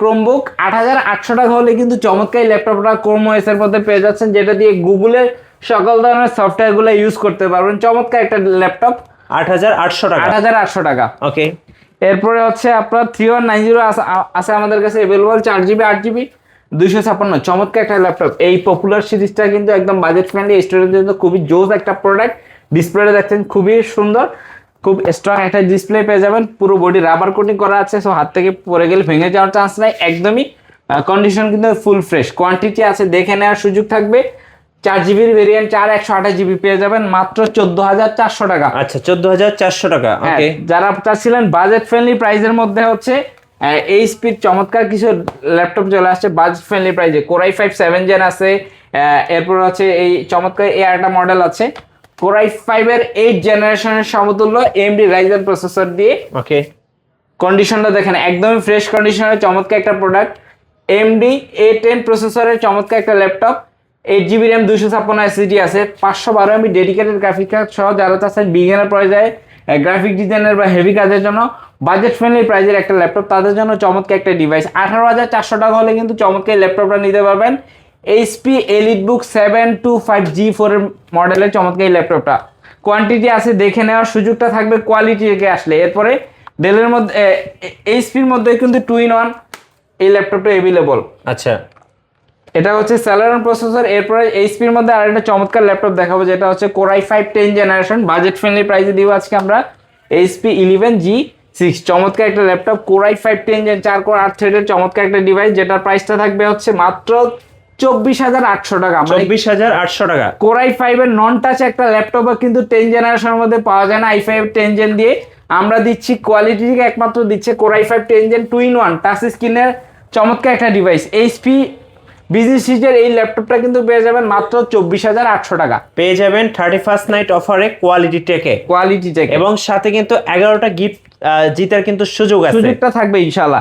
Chromebook 8800 টাকা হলে কিন্তু চমৎকার ল্যাপটপটা ক্রোম ওএস এর মধ্যে পেয়ে যাচ্ছেন, যেটা দিয়ে গুগলের সকল ধরনের সফটওয়্যারগুলো ইউজ করতে পারবেন। চমৎকার একটা ল্যাপটপ 8800 টাকা। 8800 টাকা। ওকে, এরপরে হচ্ছে আপনার 3190 আছে আমাদের কাছে अवेलेबल, 4GB 8GB 256। চমৎকার একটা ল্যাপটপ। এই পপুলার সিরিজটা কিন্তু একদম বাজেট ফ্রেন্ডলি, স্টোরেজের জন্য খুবই জোস একটা প্রোডাক্ট। ডিসপ্লেটা দেখছেন খুবই সুন্দর, খুব স্ট্রং একটা ডিসপ্লে পেয়ে যাবেন। পুরো বডি রাবার কোটিং করা আছে, সো হাত থেকে পড়ে গেলে ভেঙে যাওয়ার চান্স নাই। একদমই কন্ডিশন কিন্তু ফুল ফ্রেশ। কোয়ান্টিটি আছে, দেখে নেওয়ার সুযোগ থাকবে। 4GB ভেরিয়েন্ট 4128GB পেয়ে যাবেন মাত্র 14400 টাকা। আচ্ছা 14400 টাকা। ওকে, যারা চাচ্ছিলেন বাজেট ফ্রেন্ডলি প্রাইসের মধ্যে হচ্ছে এইচপির চমৎকার কিছু ল্যাপটপ চলে আসছে বাজেট ফ্রেন্ডলি প্রাইসে। কোরাই 5 7 জেন আছে, এরপর হচ্ছে এই চমৎকার এই একটা মডেল আছে কোরাই 5 এর 8 জেনারেশনের সমতুল্য AMD রাইজেন প্রসেসর দিয়ে। ওকে, কন্ডিশনটা দেখেন একদমই ফ্রেশ কন্ডিশনের চমৎকার একটা প্রোডাক্ট। AMD A10 প্রসেসরের চমৎকার একটা ল্যাপটপ। 8GB RAM 256 SSD আছে, 512 MB ডেডিকেটেড গ্রাফিক কার্ড সহ। যারা চাচ্ছেন বিগিনার পর্যায়ে গ্রাফিক ডিজাইনের বা হেভি কাজের জন্য বাজেট ফ্রেন্ডলি প্রাইজের একটা ল্যাপটপ, তাদের জন্য চমৎকার একটা ডিভাইস। 18400 টাকা হলে কিন্তু চমৎকার ল্যাপটপটা নিতে পারবেন। HP EliteBook 725G4 এর মডেলের চমৎকার এই ল্যাপটপটা। কোয়ান্টিটি আছে, দেখে নেওয়ার সুযোগটা থাকবে কোয়ালিটি রেখে আসলে। এরপরে ডেলের মধ্যে HPর মধ্যে কিন্তু 2-in-1 এই ল্যাপটপটা अवेलेबल। আচ্ছা, এটা হচ্ছে Celeron প্রসেসর। এরপরে এইচপির মধ্যে আরেকটা চমৎকার ল্যাপটপ দেখাবো, যেটা হচ্ছে কোরাই 5 10 জেনারেশন। বাজেট ফ্রেন্ডলি প্রাইসে দিব আজকে আমরা HP 11G6। চমৎকার একটা ল্যাপটপ, কোরাই 5 10 জেন 4 কোর 8 থ্রেডের চমৎকার একটা ডিভাইস, যেটার প্রাইসটা থাকবে হচ্ছে মাত্র 24800 টাকা। 24800 টাকা। কোরাই 5 এর নন টাচ একটা ল্যাপটপ কিন্তু 10 জেনারেশনের মধ্যে পাওয়া যায় না। i5 10 জেন দিয়ে আমরা দিচ্ছি, কোয়ালিটি থেকে একমাত্র দিচ্ছে কোরাই 5 10 জেন 2-in-1 টাচ স্ক্রিনের চমৎকার একটা ডিভাইস। HP বিজনেস সিরিজের এই ল্যাপটপটা কিন্তু পেয়ে যাবেন মাত্র 24800 টাকা। পেয়ে যাবেন 31st নাইট অফারে কোয়ালিটি টেকে এবং সাথে কিন্তু 11টা গিফট জিতার কিন্তু সুযোগ আছে, সুযোগটা থাকবে ইনশাআল্লাহ।